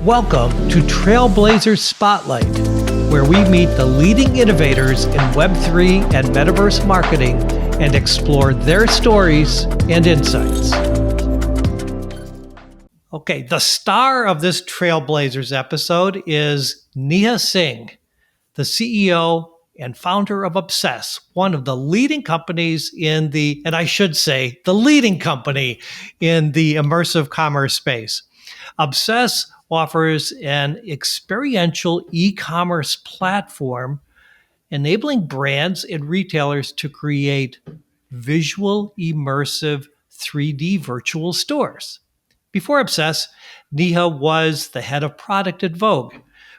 Welcome to Trailblazers Spotlight, where we meet the leading innovators in Web3 and Metaverse marketing and explore their stories and insights. Okay, the star of this Trailblazers episode is Neha Singh, the CEO and founder of Obsess, one of the leading companies and I should say, the leading company in the immersive commerce space. Obsess offers an experiential e-commerce platform enabling brands and retailers to create visual, immersive 3D virtual stores. Before Obsess, Neha was the head of product at Vogue,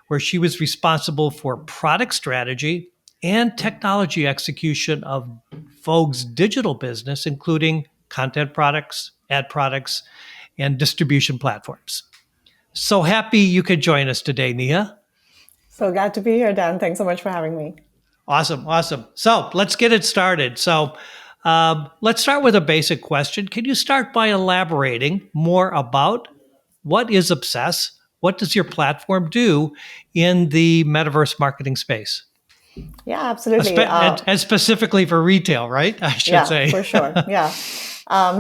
where she was responsible for product strategy and technology execution of Vogue's digital business, including content products, ad products, and distribution platforms. So happy you could join us today, Neha. So glad to be here, Dan. Thanks so much for having me. Awesome. So let's get it started. Let's start with a basic question. Can you start by elaborating more about what is Obsess? What does your platform do in the metaverse marketing space? Yeah, absolutely. And specifically for retail, right? I should say. For sure. Yeah.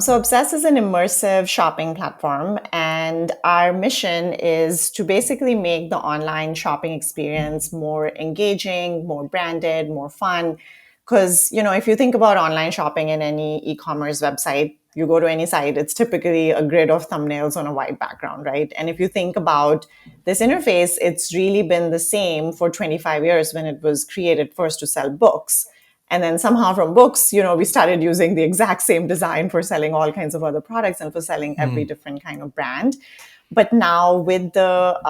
So Obsess is an immersive shopping platform, and our mission is to basically make the online shopping experience more engaging, more branded, more fun. Because, if you think about online shopping in any e-commerce website, you go to any site, it's typically a grid of thumbnails on a white background, right? And if you think about this interface, it's really been the same for 25 years when it was created first to sell books. And then somehow from books, we started using the exact same design for selling all kinds of other products and for selling every different kind of brand. But now with the,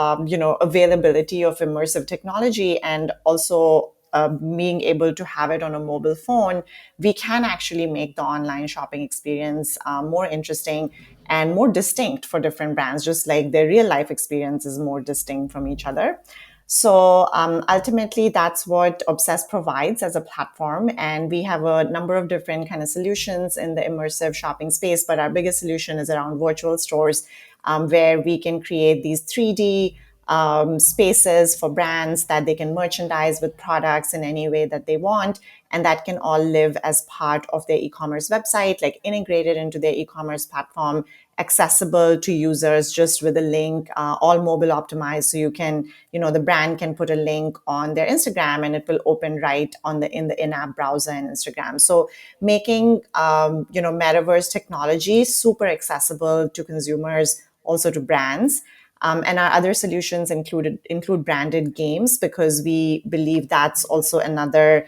availability of immersive technology and also being able to have it on a mobile phone, we can actually make the online shopping experience more interesting and more distinct for different brands, just like their real life experience is more distinct from each other. So ultimately, that's what Obsess provides as a platform. And we have a number of different kind of solutions in the immersive shopping space. But our biggest solution is around virtual stores, where we can create these 3D spaces for brands that they can merchandise with products in any way that they want. And that can all live as part of their e-commerce website, like integrated into their e-commerce platform, accessible to users just with a link, all mobile optimized. So you can, the brand can put a link on their Instagram and it will open right in the in-app browser in Instagram. So making, metaverse technology super accessible to consumers, also to brands. And our other solutions include branded games, because we believe that's also another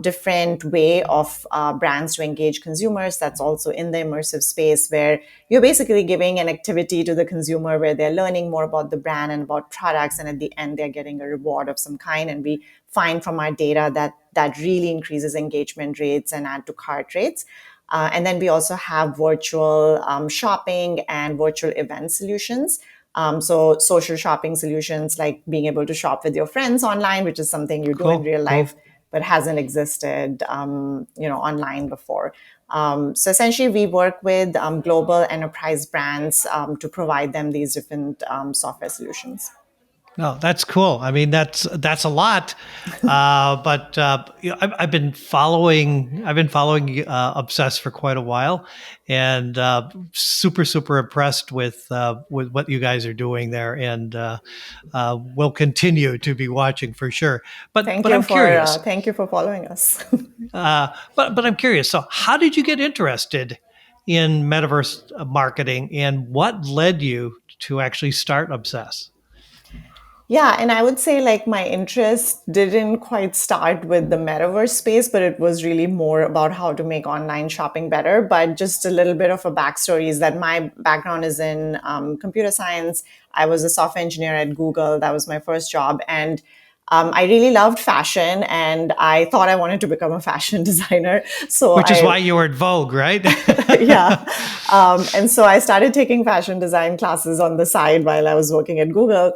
different way of brands to engage consumers. That's also in the immersive space, where you're basically giving an activity to the consumer where they're learning more about the brand and about products. And at the end, they're getting a reward of some kind. And we find from our data that really increases engagement rates and add to cart rates. And then we also have virtual shopping and virtual event solutions. So social shopping solutions, like being able to shop with your friends online, which is something you do in real life, but hasn't existed, online before. So essentially, we work with global enterprise brands to provide them these different software solutions. No, that's cool. I mean, that's a lot. But I've been following Obsess for quite a while, and super impressed with what you guys are doing there, and will continue to be watching for sure. But I'm curious. Thank you for following us. But I'm curious. So, how did you get interested in metaverse marketing, and what led you to actually start Obsess? Yeah, and I would say like my interest didn't quite start with the metaverse space, but it was really more about how to make online shopping better. But just a little bit of a backstory is that my background is in computer science. I was a software engineer at Google. That was my first job. And I really loved fashion, and I thought I wanted to become a fashion designer. Which is why you were at Vogue, right? Yeah. And so I started taking fashion design classes on the side while I was working at Google.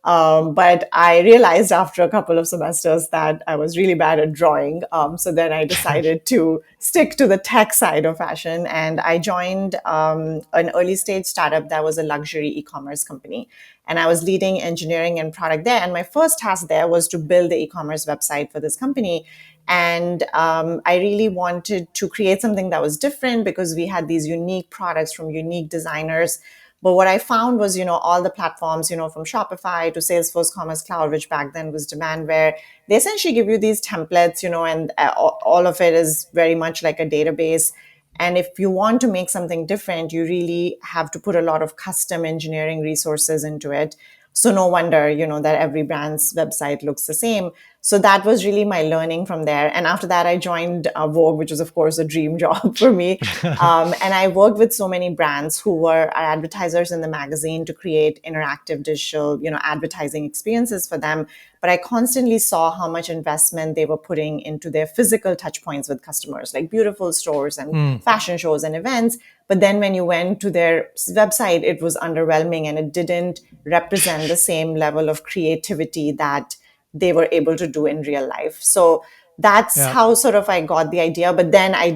But I realized after a couple of semesters that I was really bad at drawing. So then I decided to stick to the tech side of fashion. And I joined an early stage startup that was a luxury e commerce company. And I was leading engineering and product there. And my first task there was to build the e commerce website for this company. And I really wanted to create something that was different because we had these unique products from unique designers. But what I found was, all the platforms, from Shopify to Salesforce Commerce Cloud, which back then was Demandware, they essentially give you these templates, and all of it is very much like a database. And if you want to make something different, you really have to put a lot of custom engineering resources into it. So no wonder, that every brand's website looks the same. So that was really my learning from there. And after that, I joined Vogue, which was, of course, a dream job for me. And I worked with so many brands who were our advertisers in the magazine to create interactive digital, advertising experiences for them. But I constantly saw how much investment they were putting into their physical touch points with customers, like beautiful stores and fashion shows and events. But then when you went to their website, it was underwhelming and it didn't represent the same level of creativity that they were able to do in real life. So that's Yeah. how sort of I got the idea. But then I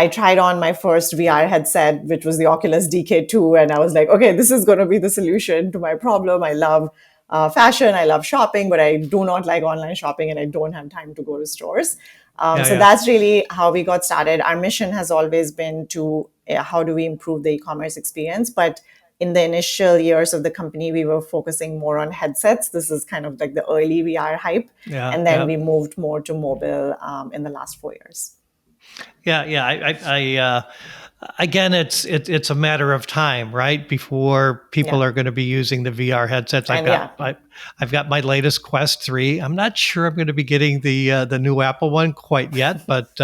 tried on my first VR headset, which was the Oculus DK2. And I was like, okay, this is going to be the solution to my problem. I love fashion, I love shopping, but I do not like online shopping and I don't have time to go to stores. Yeah. So Yeah. that's really how we got started. Our mission has always been to how do we improve the e-commerce experience, but in the initial years of the company, we were focusing more on headsets. This is kind of like the early VR hype. Yeah. And then Yeah. we moved more to mobile in the last 4 years. Yeah. Yeah. Again, it's a matter of time, right? Before people Yeah. are going to be using the VR headsets. And yeah, I've got my latest Quest 3. I'm not sure I'm going to be getting the new Apple one quite yet, but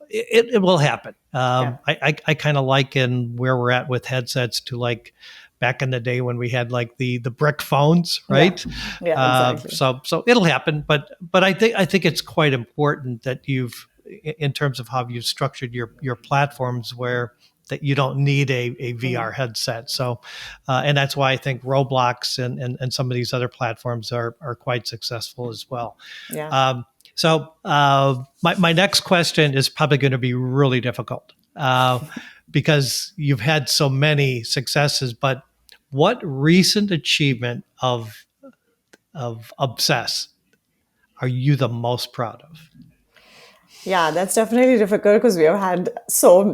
it will happen. yeah, I kind of liken where we're at with headsets to like back in the day when we had like the brick phones, yeah, right? yeah, exactly. So it'll happen, but I think it's quite important that in terms of how you've structured your platforms where that you don't need a VR headset. So, and that's why I think Roblox and some of these other platforms are quite successful as well. Yeah. My next question is probably going to be really difficult because you've had so many successes, but what recent achievement of Obsess are you the most proud of? Yeah, that's definitely difficult because we have had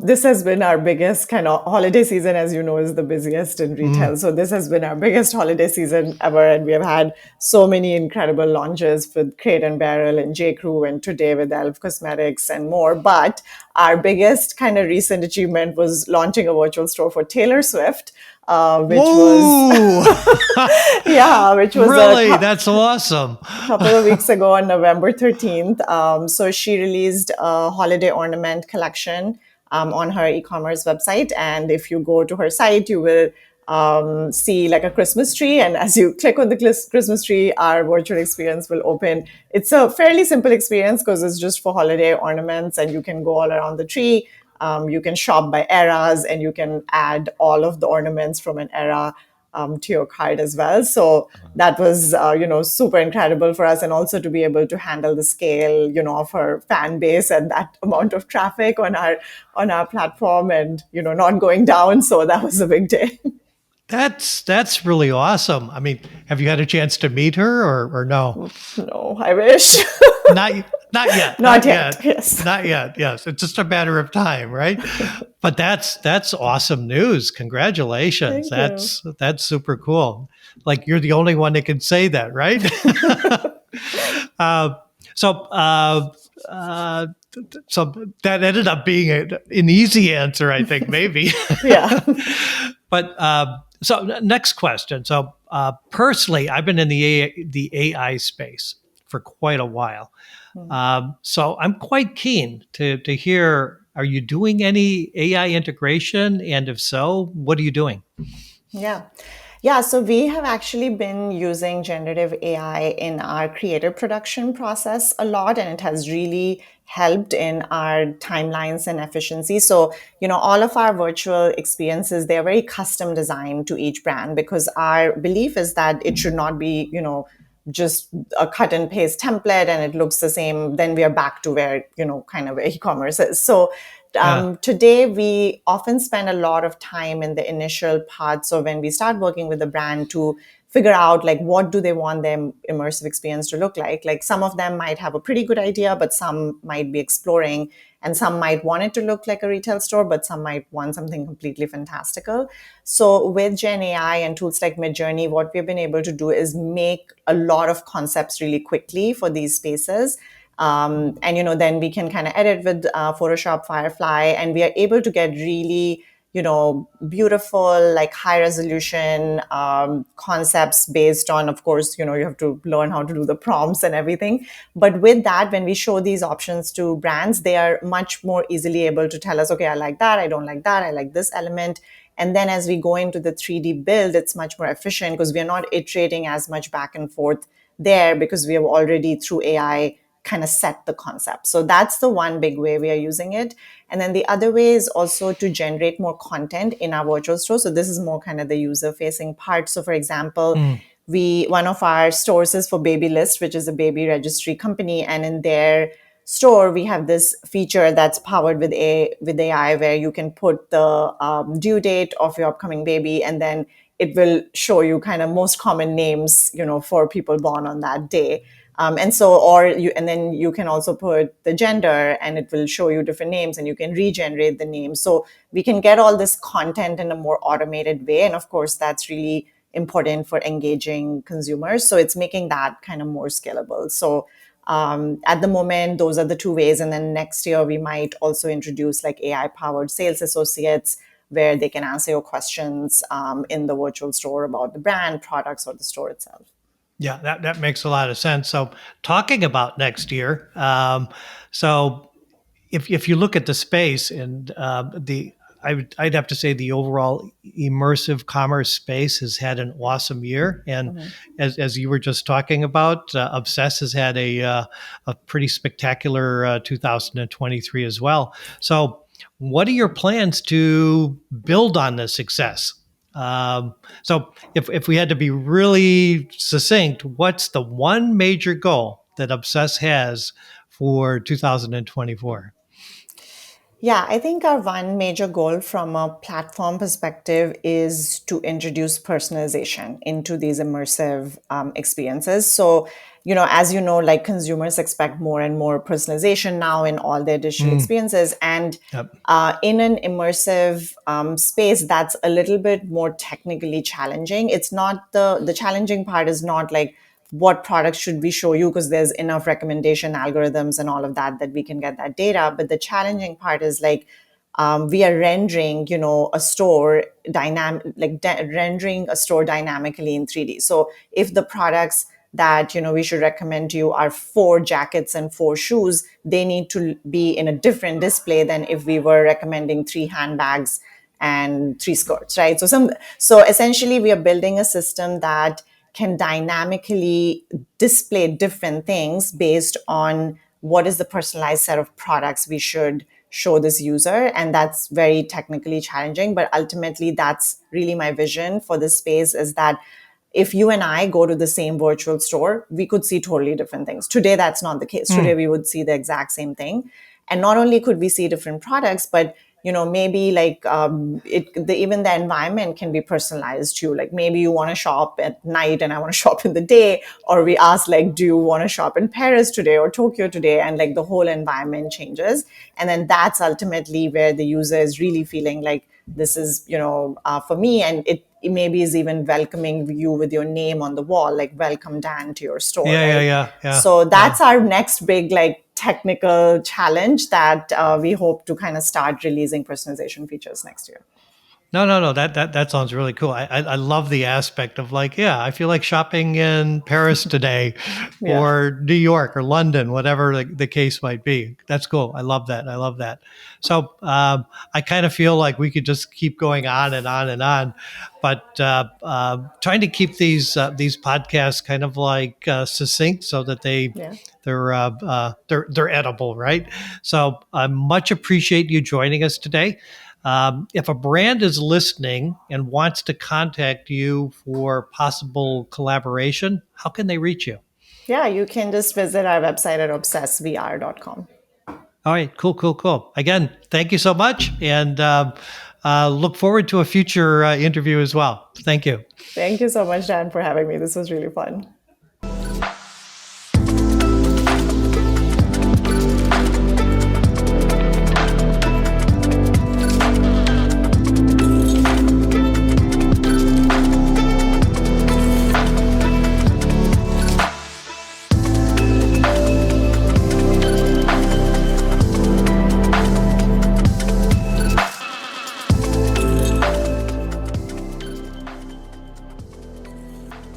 this has been our biggest kind of holiday season, as you know, is the busiest in retail. Mm. So this has been our biggest holiday season ever. And we have had so many incredible launches with Crate and Barrel and J. Crew and today with Elf Cosmetics and more. But our biggest kind of recent achievement was launching a virtual store for Taylor Swift, which Whoa! was, yeah, which was Really? That's awesome. couple of weeks ago on November 13th. So she released a holiday ornament collection on her e-commerce website. And if you go to her site, you will see like a Christmas tree. And as you click on the Christmas tree, our virtual experience will open. It's a fairly simple experience because it's just for holiday ornaments and you can go all around the tree. You can shop by eras and you can add all of the ornaments from an era to your card as well. So that was, super incredible for us. And also to be able to handle the scale, of her fan base and that amount of traffic on our platform and, not going down. So that was a big day. That's really awesome. I mean, have you had a chance to meet her or no? No, I wish. Not not yet. Not yet. Yes. Not yet. Yes. It's just a matter of time, right? But that's awesome news. Congratulations. Thank you. That's super cool. Like you're the only one that can say that, right? uh, so uh, uh, so that ended up being an easy answer, I think, maybe. Yeah. But so next question. So personally, I've been in the AI space for quite a while. So I'm quite keen to hear, are you doing any AI integration? And if so, what are you doing? Yeah. Yeah, so we have actually been using generative AI in our creative production process a lot, and it has really helped in our timelines and efficiency. So, all of our virtual experiences, they're very custom designed to each brand because our belief is that it should not be, just a cut and paste template and it looks the same. Then we are back to where, kind of e-commerce is. So, Yeah. today we often spend a lot of time in the initial parts of when we start working with the brand to figure out like what do they want their immersive experience to look like some of them might have a pretty good idea, but some might be exploring, and some might want it to look like a retail store, but some might want something completely fantastical. So with Gen AI and tools like Midjourney, what we've been able to do is make a lot of concepts really quickly for these spaces. And then we can kind of edit with Photoshop Firefly, and we are able to get really beautiful, like high resolution concepts based on, of course, you have to learn how to do the prompts and everything. But with that, when we show these options to brands, they are much more easily able to tell us, okay, I like that, I don't like that, I like this element. And then as we go into the 3D build, it's much more efficient because we are not iterating as much back and forth there, because we have already through AI kind of set the concept. So that's the one big way we are using it. And then the other way is also to generate more content in our virtual store. So this is more kind of the user facing part. So for example, Mm. one of our stores is for Baby List, which is a baby registry company, and in their store we have this feature that's powered with AI, where you can put the due date of your upcoming baby, and then it will show you kind of most common names, for people born on that day. And then you can also put the gender, and it will show you different names, and you can regenerate the names. So we can get all this content in a more automated way, and of course that's really important for engaging consumers. So it's making that kind of more scalable. So at the moment, those are the two ways. And then next year, we might also introduce like AI powered sales associates, where they can answer your questions in the virtual store about the brand, products, or the store itself. Yeah, that makes a lot of sense. So, talking about next year, so if you look at the space and I'd have to say the overall immersive commerce space has had an awesome year, and Mhm. as you were just talking about, Obsess has had a pretty spectacular 2023 as well. So, what are your plans to build on this success? So, if we had to be really succinct, what's the one major goal that Obsess has for 2024? Yeah, I think our one major goal from a platform perspective is to introduce personalization into these immersive experiences. So, as you know, like consumers expect more and more personalization now in all their digital Mm, experiences. And yep. in an immersive space, that's a little bit more technically challenging. It's not the challenging part is not like what products should we show you, because there's enough recommendation algorithms and all of that that we can get that data. But the challenging part is like we are rendering, a store rendering a store dynamically in 3D. So if the products that we should recommend to you are 4 jackets and 4 shoes, they need to be in a different display than if we were recommending 3 handbags and 3 skirts, right? So essentially we are building a system that can dynamically display different things based on what is the personalized set of products we should show this user. And that's very technically challenging, but ultimately that's really my vision for this space, is that if you and I go to the same virtual store, we could see totally different things. Today, that's not the case. Today, Mm, we would see the exact same thing. And not only could we see different products, but maybe like even the environment can be personalized too. Like maybe you want to shop at night and I want to shop in the day, or we ask like, do you want to shop in Paris today or Tokyo today? And like the whole environment changes. And then that's ultimately where the user is really feeling like this is, for me. And it maybe is even welcoming you with your name on the wall, like welcome Dan to your store, yeah, yeah, right? yeah, yeah, So yeah. that's our next big like technical challenge that we hope to kind of start releasing personalization features next year. No. That sounds really cool. I love the aspect of like, yeah, I feel like shopping in Paris today, Yeah. or New York or London, whatever the case might be. That's cool. I love that. I love that. So I kind of feel like we could just keep going on and on and on, but trying to keep these podcasts kind of like succinct so that Yeah. they're edible, right? So I much appreciate you joining us today. If a brand is listening and wants to contact you for possible collaboration, how can they reach you? Yeah, you can just visit our website at obsessvr.com. All right, cool. Again, thank you so much, and look forward to a future interview as well. Thank you. Thank you so much, Dan, for having me. This was really fun.